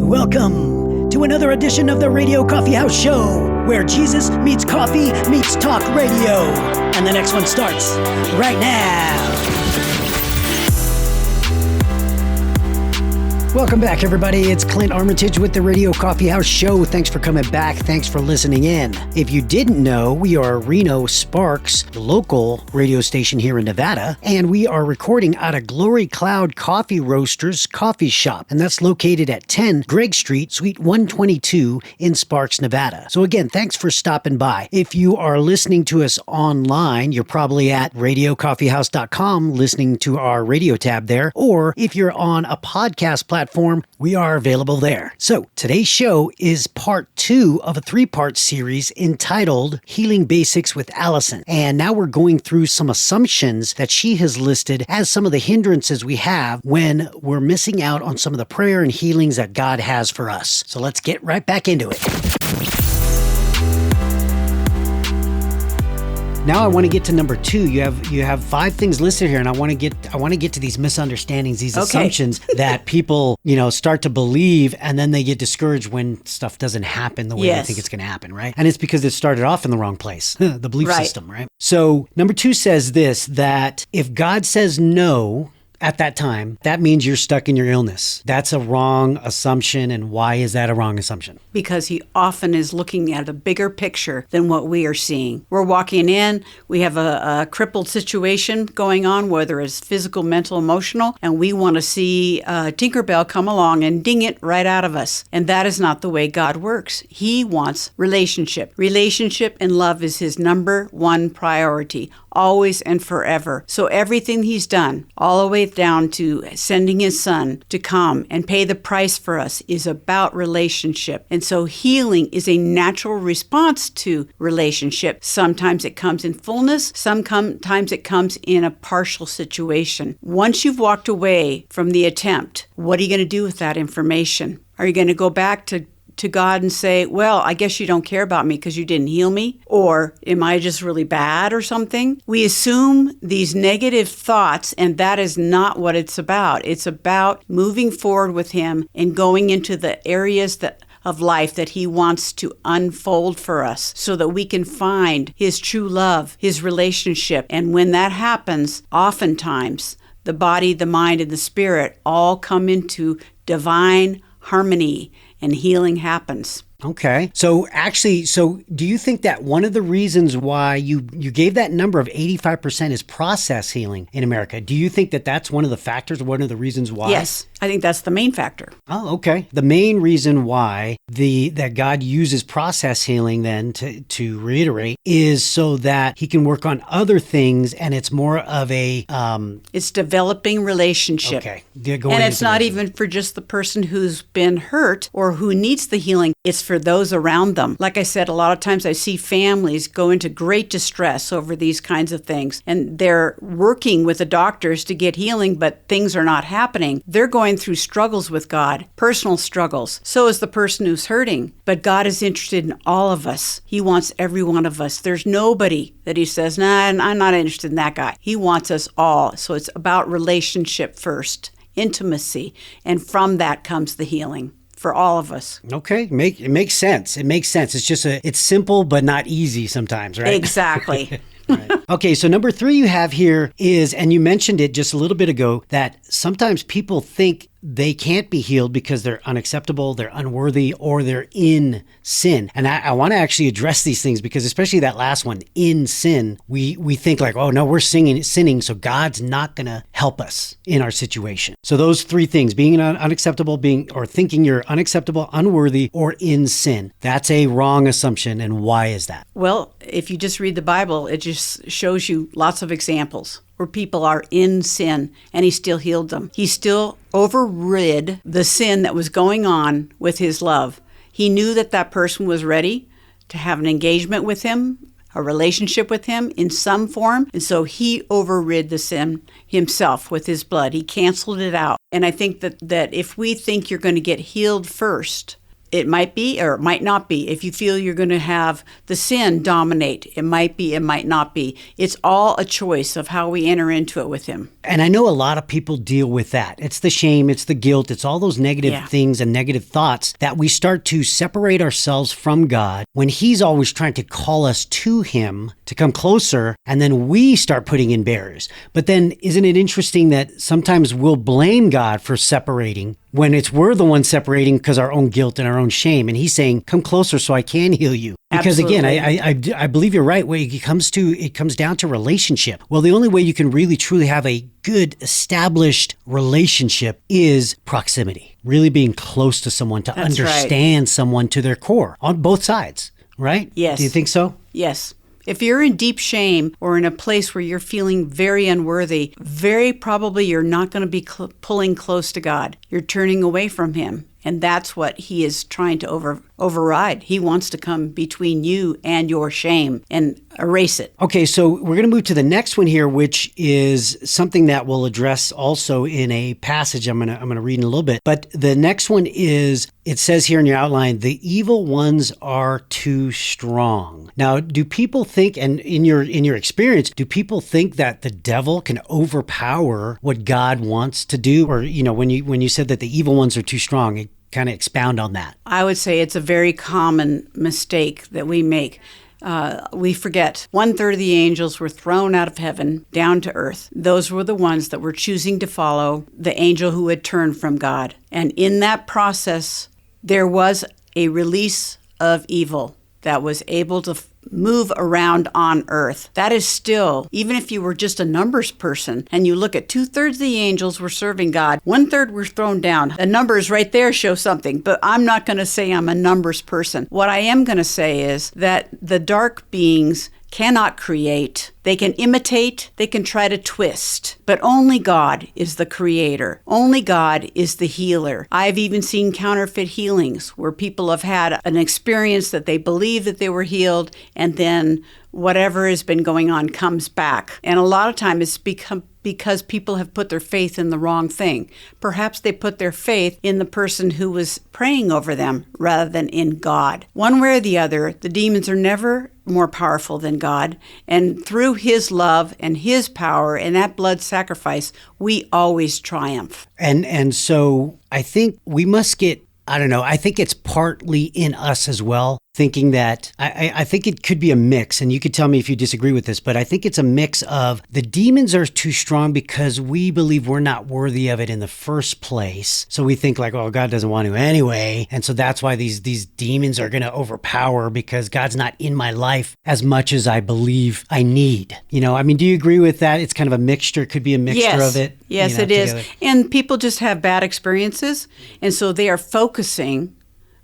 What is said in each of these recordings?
Welcome to another edition of the Radio Coffee House Show, where Jesus meets coffee meets talk radio. And the next one starts right now. Welcome back, everybody. It's Clint Armitage with the Radio Coffee House Show. Thanks for coming back. Thanks for listening in. If you didn't know, we are Reno Sparks, the local radio station here in Nevada, and we are recording out of Glory Cloud Coffee Roasters Coffee Shop, and that's located at 10 Greg Street, Suite 122 in Sparks, Nevada. So again, thanks for stopping by. If you are listening to us online, you're probably at radiocoffeehouse.com listening to our radio tab there, or if you're on a podcast platform, we are available there. So today's show is part 2 of a 3-part series entitled Healing Basics with Alison. And now we're going through some assumptions that she has listed as some of the hindrances we have when we're missing out on some of the prayer and healings that God has for us. So let's get right back into it. Now I want to get to number 2. You have 5 things listed here, and I want to get to these misunderstandings, these assumptions that people, start to believe, and then they get discouraged when stuff doesn't happen the way they think it's going to happen, right? And it's because it started off in the wrong place, the belief system, right? So number 2 says this, that if God says no at that time, that means you're stuck in your illness. That's a wrong assumption. And why is that a wrong assumption? Because he often is looking at a bigger picture than what we are seeing. We're walking in, we have a crippled situation going on, whether it's physical, mental, emotional, and we want to see Tinkerbell come along and ding it right out of us. And that is not the way God works. He wants relationship. Relationship and love is his number 1 priority, always and forever. So everything he's done, all the way down to sending his son to come and pay the price for us, is about relationship. And so healing is a natural response to relationship. Sometimes it comes in fullness, sometimes it comes in a partial situation. Once you've walked away from the attempt, what are you going to do with that information? Are you going to go back to God and say, well, I guess you don't care about me because you didn't heal me? Or am I just really bad or something? We assume these negative thoughts, and that is not what it's about. It's about moving forward with him and going into the areas of life that he wants to unfold for us so that we can find his true love, his relationship. And when that happens, oftentimes the body, the mind, and the spirit all come into divine harmony, and healing happens. Okay. So do you think that one of the reasons why you gave that number of 85% is process healing in America? Do you think that that's one of the factors, one of the reasons why? Yes, I think that's the main factor. Oh, okay. The main reason why that God uses process healing then, to reiterate, is so that he can work on other things, and it's more of a... It's developing relationship. Okay. And it's not even for just the person who's been hurt or who needs the healing. It's for those around them. Like I said, a lot of times I see families go into great distress over these kinds of things, and they're working with the doctors to get healing, but things are not happening. They're going through struggles with God, personal struggles. So is the person who's hurting. But God is interested in all of us. He wants every one of us. There's nobody that he says, nah, I'm not interested in that guy. He wants us all. So it's about relationship first, intimacy, and from that comes the healing for all of us. Okay. It makes sense. It makes sense. It's just it's simple, but not easy sometimes, right? Exactly. Right. Okay, so number 3 you have here is, and you mentioned it just a little bit ago, that sometimes people think they can't be healed because they're unacceptable, they're unworthy, or they're in sin. And I want to actually address these things because especially that last one, in sin, we think like, oh no, we're sinning, so God's not going to help us in our situation. So those 3 things, being unacceptable, or thinking you're unacceptable, unworthy, or in sin, that's a wrong assumption. And why is that? Well, if you just read the Bible, it just shows you lots of examples where people are in sin, and he still healed them. He still overrid the sin that was going on with his love. He knew that person was ready to have an engagement with him, a relationship with him in some form, and so he overrid the sin himself with his blood. He canceled it out. And I think that if we think you're going to get healed first, It might be or it might not be. If you feel you're going to have the sin dominate, it might be, it might not be. It's all a choice of how we enter into it with him. And I know a lot of people deal with that. It's the shame, it's the guilt, it's all those negative things and negative thoughts that we start to separate ourselves from God when he's always trying to call us to him to come closer, and then we start putting in barriers. But then isn't it interesting that sometimes we'll blame God for separating when we're the ones separating because our own guilt and our own shame. And he's saying, come closer so I can heal you. Because Absolutely. again, I believe you're right. When it comes down to relationship. Well, the only way you can really truly have a good established relationship is proximity. Really being close to someone to understand someone to their core on both sides, right? Yes. Do you think so? Yes. If you're in deep shame or in a place where you're feeling very unworthy, very probably you're not going to be pulling close to God. You're turning away from him. And that's what he is trying to override. He wants to come between you and your shame and erase it. Okay, so we're going to move to the next one here, which is something that we'll address also in a passage I'm going to read in a little bit. But the next one is, it says here in your outline, the evil ones are too strong. Now, do people think, and in your experience, do people think that the devil can overpower what God wants to do? Or, when you said that the evil ones are too strong, kind of expound on that. I would say it's a very common mistake that we make. We forget 1/3 of the angels were thrown out of heaven down to earth. Those were the ones that were choosing to follow the angel who had turned from God. And in that process, there was a release of evil that was able to move around on earth. That is still, even if you were just a numbers person and you look at 2/3 of the angels were serving God, 1/3 were thrown down. The numbers right there show something, but I'm not going to say I'm a numbers person. What I am going to say is that the dark beings cannot create. They can imitate, they can try to twist, but only God is the creator. Only God is the healer. I've even seen counterfeit healings where people have had an experience that they believe that they were healed, and then whatever has been going on comes back. And a lot of time it's because people have put their faith in the wrong thing. Perhaps they put their faith in the person who was praying over them rather than in God. One way or the other, the demons are never more powerful than God. And through his love and his power and that blood sacrifice, we always triumph. And so I think we must get, I think it's partly in us as well, thinking that I think it could be a mix, and you could tell me if you disagree with this, but I think it's a mix of the demons are too strong because we believe we're not worthy of it in the first place. So we think like, oh, God doesn't want to anyway. And so that's why these demons are going to overpower because God's not in my life as much as I believe I need. Do you agree with that? It's kind of a mixture. It could be a mixture of it. Yes, it is. And people just have bad experiences. And so they are focusing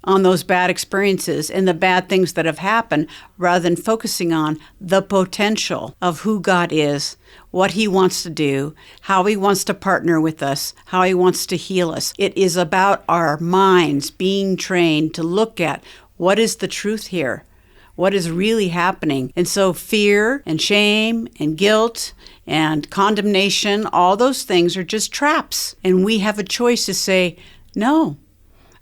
on those bad experiences and the bad things that have happened rather than focusing on the potential of who God is, what he wants to do, how he wants to partner with us, how he wants to heal us. It is about our minds being trained to look at what is the truth here, what is really happening. And so fear and shame and guilt and condemnation, all those things are just traps. And we have a choice to say, no,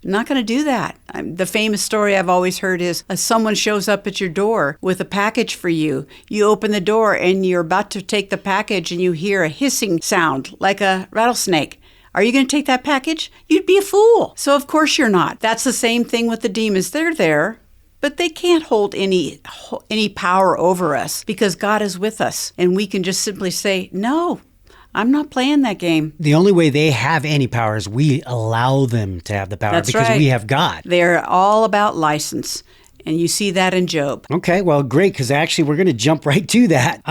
I'm not going to do that. The famous story I've always heard is someone shows up at your door with a package for you. You open the door and you're about to take the package and you hear a hissing sound like a rattlesnake. Are you going to take that package? You'd be a fool. So of course you're not. That's the same thing with the demons. They're there, but they can't hold any power over us because God is with us. And we can just simply say, no, I'm not playing that game. The only way they have any power is we allow them to have the power. That's because right. We have God. They're all about license. And you see that in Job. Okay, well, great, because actually we're going to jump right to that.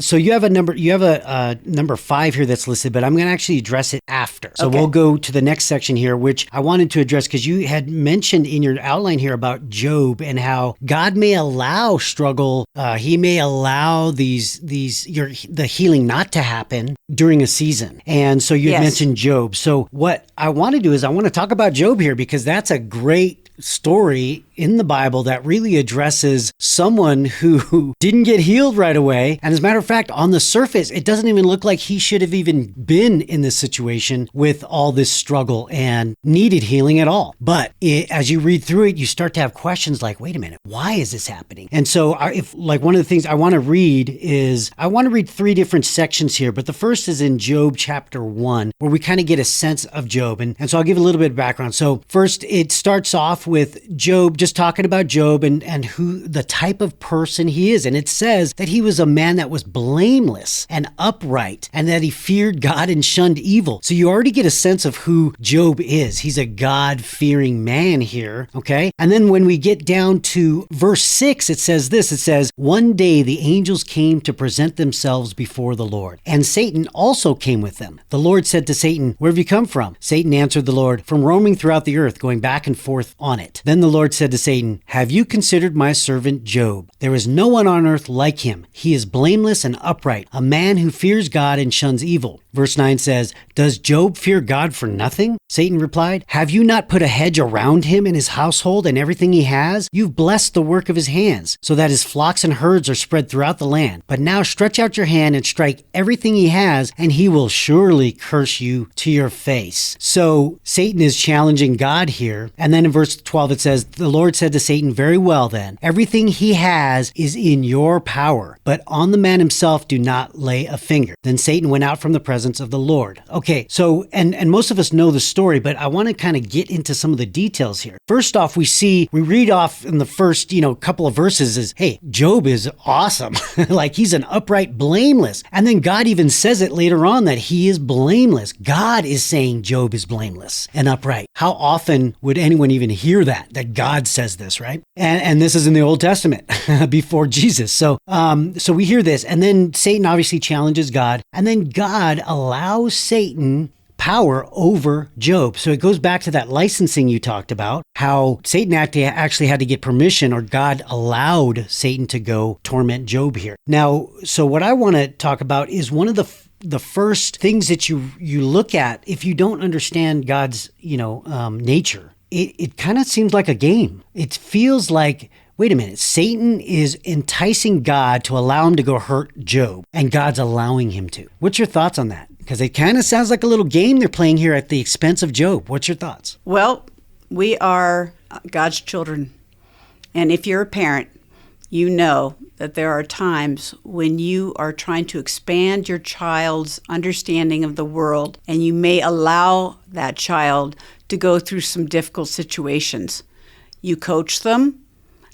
So you have a number 5 here that's listed, but I'm going to actually address it after. So We'll go to the next section here, which I wanted to address because you had mentioned in your outline here about Job and how God may allow struggle. He may allow the healing not to happen during a season. And so you had mentioned Job. So what I want to do is I want to talk about Job here because that's a great story in the Bible that really addresses someone who didn't get healed right away. And as a matter of fact, on the surface, it doesn't even look like he should have even been in this situation with all this struggle and needed healing at all. But as you read through it, you start to have questions like, wait a minute, why is this happening? And so one of the things I want to read is, I want to read 3 different sections here, but the first is in Job chapter 1, where we kind of get a sense of Job. And so I'll give a little bit of background. So first, it starts off with Job, just talking about Job and who the type of person he is. And it says that he was a man that was blameless and upright, and that he feared God and shunned evil. So you already get a sense of who Job is. He's a God-fearing man here, okay? And then when we get down to verse 6, it says this. It says, one day the angels came to present themselves before the Lord, and Satan also came with them. The Lord said to Satan, where have you come from? Satan answered the Lord, from roaming throughout the earth, going back and forth on it. Then the Lord said to Satan, have you considered my servant Job? There is no one on earth like him. He is blameless and upright, a man who fears God and shuns evil. Verse 9 says, does Job fear God for nothing? Satan replied, have you not put a hedge around him and his household and everything he has? You've blessed the work of his hands, so that his flocks and herds are spread throughout the land. But now stretch out your hand and strike everything he has, and he will surely curse you to your face. So Satan is challenging God here. And then in verse 12 it says, the Lord said to Satan, very well then, everything he has is in your power, but on the man himself do not lay a finger. Then Satan went out from the presence of the Lord. Okay, so, and most of us know the story, but I want to kind of get into some of the details here. First off, we read off in the first, couple of verses is, hey, Job is awesome. Like he's an upright, blameless. And then God even says it later on that he is blameless. God is saying Job is blameless and upright. How often would anyone even hear that God says this, right? And this is in the Old Testament before Jesus. So we hear this, and then Satan obviously challenges God, and then God allows Satan power over Job. So it goes back to that licensing you talked about, how Satan actually had to get permission, or God allowed Satan to go torment Job here. Now, so what I want to talk about is one of the first things that you look at if you don't understand God's, nature. It kind of seems like a game. It feels like, wait a minute, Satan is enticing God to allow him to go hurt Job, and God's allowing him to. What's your thoughts on that? Because it kind of sounds like a little game they're playing here at the expense of Job. What's your thoughts? Well, we are God's children. And if you're a parent, you know that there are times when you are trying to expand your child's understanding of the world, and you may allow that child to go through some difficult situations. You coach them,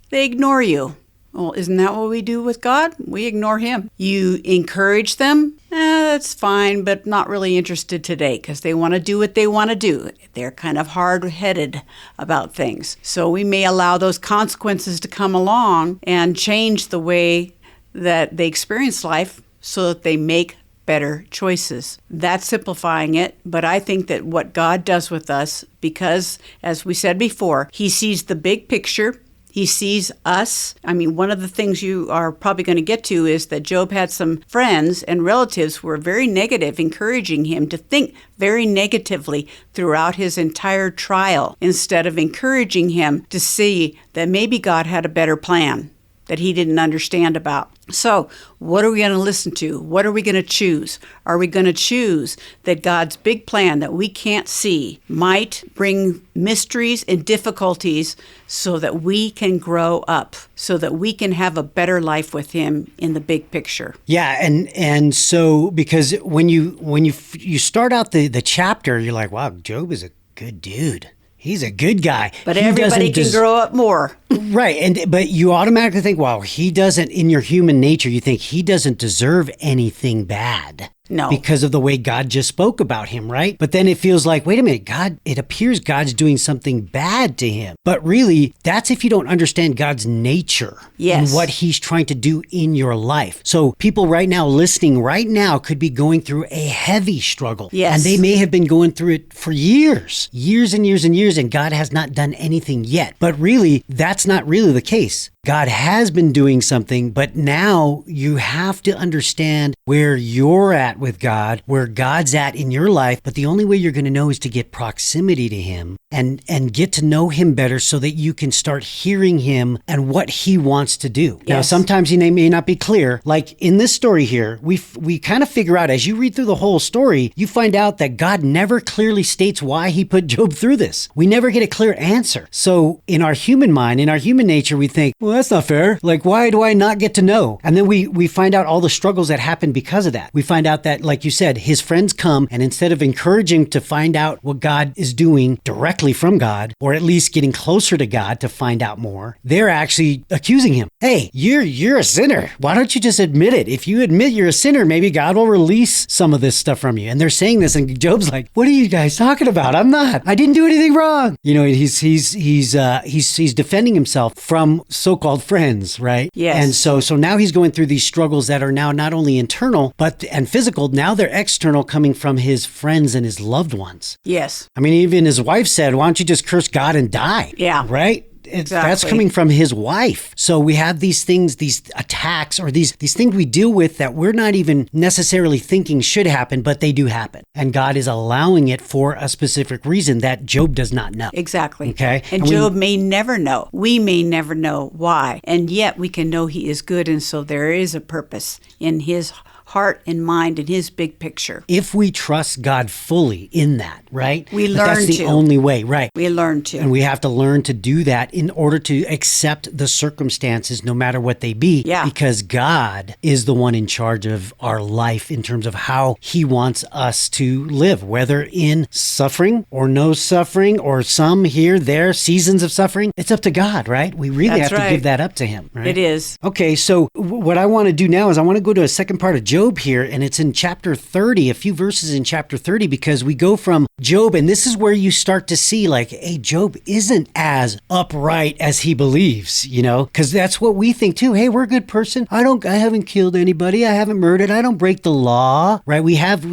they ignore you. Well, isn't that what we do with God? We ignore him. You encourage them, that's fine, but not really interested today because they want to do what they want to do. They're kind of hard-headed about things. So we may allow those consequences to come along and change the way that they experience life so that they make better choices. That's simplifying it, but I think that what God does with us, because, as we said before, he sees the big picture. He sees us. I mean, one of the things you are probably going to get to is that Job had some friends and relatives who were very negative, encouraging him to think very negatively throughout his entire trial, instead of encouraging him to see that maybe God had a better plan that he didn't understand about. So what are we going to listen to? What are we going to choose? Are we going to choose that God's big plan that we can't see might bring mysteries and difficulties so that we can grow up, so that we can have a better life with him in the big picture? Yeah, and so because when you start out the chapter, you're like, wow, Job is a good dude. He's a good guy. But everybody can grow up more. Right. But you automatically think, wow, he doesn't, in your human nature, you think he doesn't deserve anything bad. No. Because of the way God just spoke about him, right? But then it feels like, wait a minute, it appears God's doing something bad to him. But really, that's if you don't understand God's nature. Yes. And what he's trying to do in your life. So people right now listening right now could be going through a heavy struggle. Yes. And they may have been going through it for years and years and years, and God has not done anything yet. But really, that's not really the case. God has been doing something, but now you have to understand where you're at with God, where God's at in your life. But the only way you're going to know is to get proximity to him and get to know him better so that you can start hearing him and what he wants to do. Yes. Now, sometimes he may not be clear. Like in this story here, we kind of figure out as you read through the whole story, you find out that God never clearly states why he put Job through this. We never get a clear answer. So in our human mind, in our human nature, we think, well, that's not fair. Like, why do I not get to know? And then we find out all the struggles that happen because of that. We find out that, like you said, his friends come and instead of encouraging to find out what God is doing directly from God, or at least getting closer to God to find out more, they're actually accusing him. Hey, you're a sinner. Why don't you just admit it? If you admit you're a sinner, maybe God will release some of this stuff from you. And they're saying this, and Job's like, what are you guys talking about? I'm not. I didn't do anything wrong. You know, he's defending himself from so-called friends, right? Yes. And so now he's going through these struggles that are now not only internal and physical. Now they're external, coming from his friends and his loved ones. Yes. I mean, even his wife said, why don't you just curse God and die? Yeah. Right? Exactly. That's coming from his wife. So we have these things, these attacks, or these things we deal with that we're not even necessarily thinking should happen, but they do happen. And God is allowing it for a specific reason that Job does not know. Exactly. Okay. And Job may never know. We may never know why. And yet we can know he is good. And so there is a purpose in his heart and mind and his big picture. If we trust God fully in that, right? We But learn that's the to. only way, right? We learn to. And we have to learn to do that in order to accept the circumstances, no matter what they be. Yeah. Because God is the one in charge of our life in terms of how he wants us to live, whether in suffering or no suffering or some here, there, seasons of suffering. It's up to God, right? We really That's have to right. give that up to him, right? It is. Okay, so what I want to do now is I want to go to a second part of Job here, and it's in chapter 30, a few verses in chapter 30, because we go from Job, and this is where you start to see like, hey, Job isn't as upright as he believes, you know, because that's what we think too. Hey, we're a good person. I haven't killed anybody. I haven't murdered. I don't break the law, right?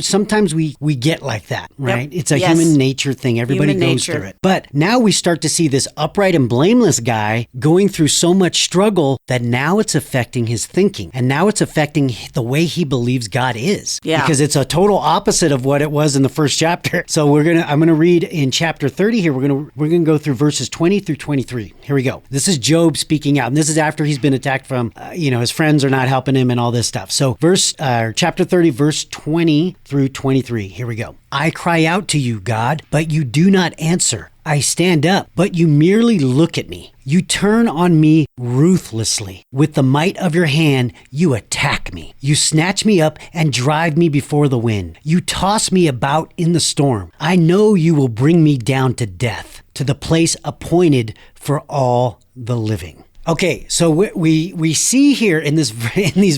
Sometimes we get like that, right? Yep. It's a Yes. human nature thing. Everybody Human goes nature. through it. But now we start to see this upright and blameless guy going through so much struggle that now it's affecting his thinking. And now it's affecting the way he believes God is. Yeah. Because it's a total opposite of what it was in the first chapter. So I'm gonna read in chapter 30 here. We're gonna go through verses 20 through 23. Here we go. This is Job speaking out. And this is after he's been attacked from, his friends are not helping him and all this stuff. So chapter 30, verse 20 through 23. Here we go. I cry out to you, God, but you do not answer. I stand up, but you merely look at me. You turn on me ruthlessly. With the might of your hand, you attack me. You snatch me up and drive me before the wind. You toss me about in the storm. I know you will bring me down to death, to the place appointed for all the living. Okay, so we see here in these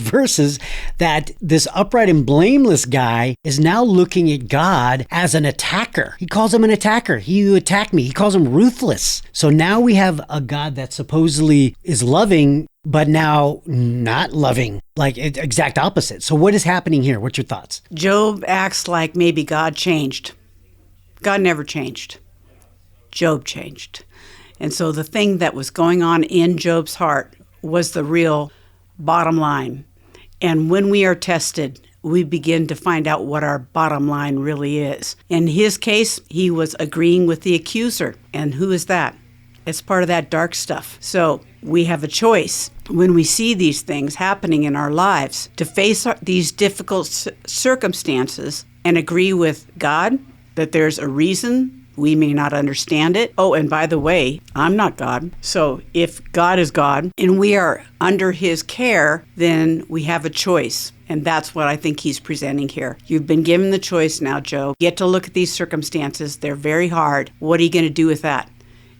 verses that this upright and blameless guy is now looking at God as an attacker. He calls him an attacker. You attack me. He calls him ruthless. So now we have a God that supposedly is loving, but now not loving, like exact opposite. So what is happening here? What's your thoughts? Job acts like maybe God changed. God never changed. Job changed. And so the thing that was going on in Job's heart was the real bottom line. And when we are tested, we begin to find out what our bottom line really is. In his case, he was agreeing with the accuser. And who is that? It's part of that dark stuff. So we have a choice when we see these things happening in our lives to face these difficult circumstances and agree with God that there's a reason. We may not understand it. Oh, and by the way, I'm not God. So if God is God and we are under his care, then we have a choice. And that's what I think he's presenting here. You've been given the choice now, Job. You get to look at these circumstances. They're very hard. What are you going to do with that?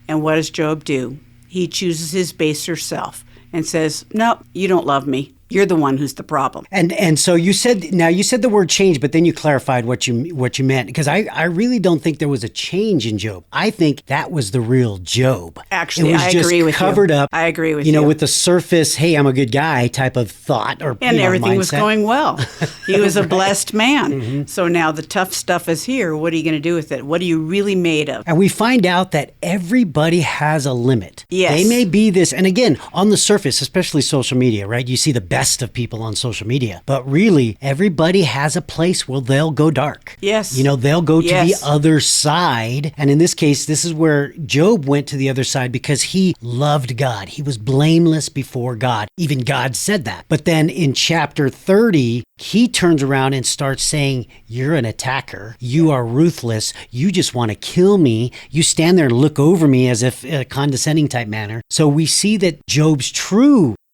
And what does Job do? He chooses his baser self and says, no, you don't love me. You're the one who's the problem. And so you said the word change, but then you clarified what you meant, because I really don't think there was a change in Job. I think that was the real Job. Actually, it was I just agree with covered you. up. I agree with you. With the surface, hey, I'm a good guy type of thought and everything mindset. Was going well. He was a blessed man. Mm-hmm. So now the tough stuff is here. What are you going to do with it? What are you really made of? And we find out that everybody has a limit. Yes. They may be this, and again, on the surface, especially social media, right? You see the best of people on social media, but really everybody has a place where they'll go dark. Yes. They'll go to Yes. the other side. And in this case, this is where Job went to the other side because he loved God. He was blameless before God. Even God said that. But then in chapter 30, he turns around and starts saying, you're an attacker. You are ruthless. You just want to kill me. You stand there and look over me as if a condescending type manner. So we see that Job's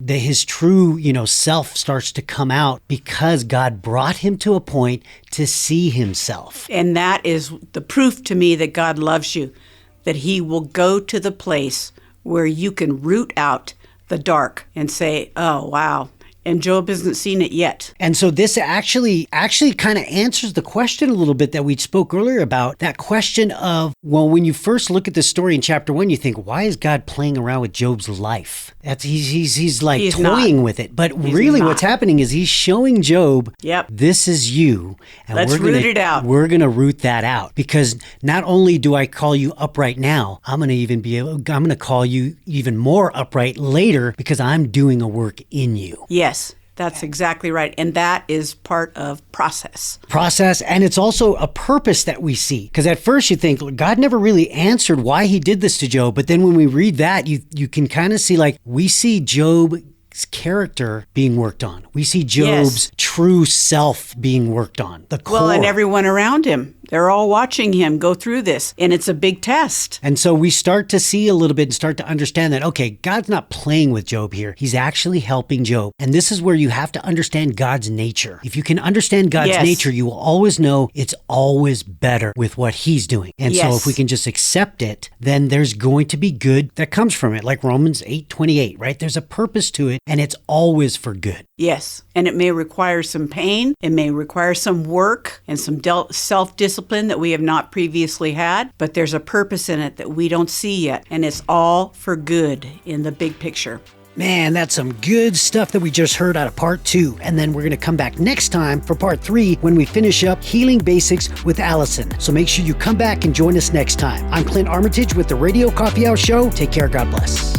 his true, self starts to come out because God brought him to a point to see himself. And that is the proof to me that God loves you, that he will go to the place where you can root out the dark and say, oh, wow. And Job hasn't seen it yet. And so this actually kind of answers the question a little bit that we spoke earlier about, that question of, well, when you first look at the story in chapter 1, you think, why is God playing around with Job's life? He's like toying with it. But really what's happening is he's showing Job, this is you. And let's root it out. We're going to root that out, because not only do I call you upright now, I'm going to call you even more upright later because I'm doing a work in you. Yes. That's exactly right. And that is part of process. And it's also a purpose that we see. Because at first you think, God never really answered why he did this to Job. But then when we read that, you can kind of see, we see Job's character being worked on. We see Job's true self being worked on. The core. Well, and everyone around him. They're all watching him go through this, and it's a big test. And so we start to see a little bit and start to understand that, okay, God's not playing with Job here. He's actually helping Job. And this is where you have to understand God's nature. If you can understand God's nature, you will always know it's always better with what he's doing. And so if we can just accept it, then there's going to be good that comes from it, like Romans 8:28, right? There's a purpose to it, and it's always for good. Yes, and it may require some pain, it may require some work and some self-discipline that we have not previously had, but there's a purpose in it that we don't see yet, and it's all for good in the big picture. Man, that's some good stuff that we just heard out of part 2. And then we're going to come back next time for part 3 when we finish up Healing Basics with Alison. So make sure you come back and join us next time. I'm Clint Armitage with the Radio Coffee House Show. Take care. God bless.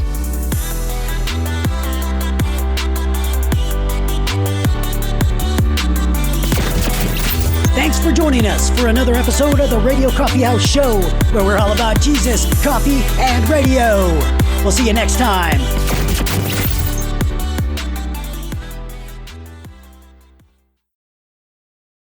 Thanks for joining us for another episode of the Radio Coffee House Show, where we're all about Jesus, coffee, and radio. We'll see you next time.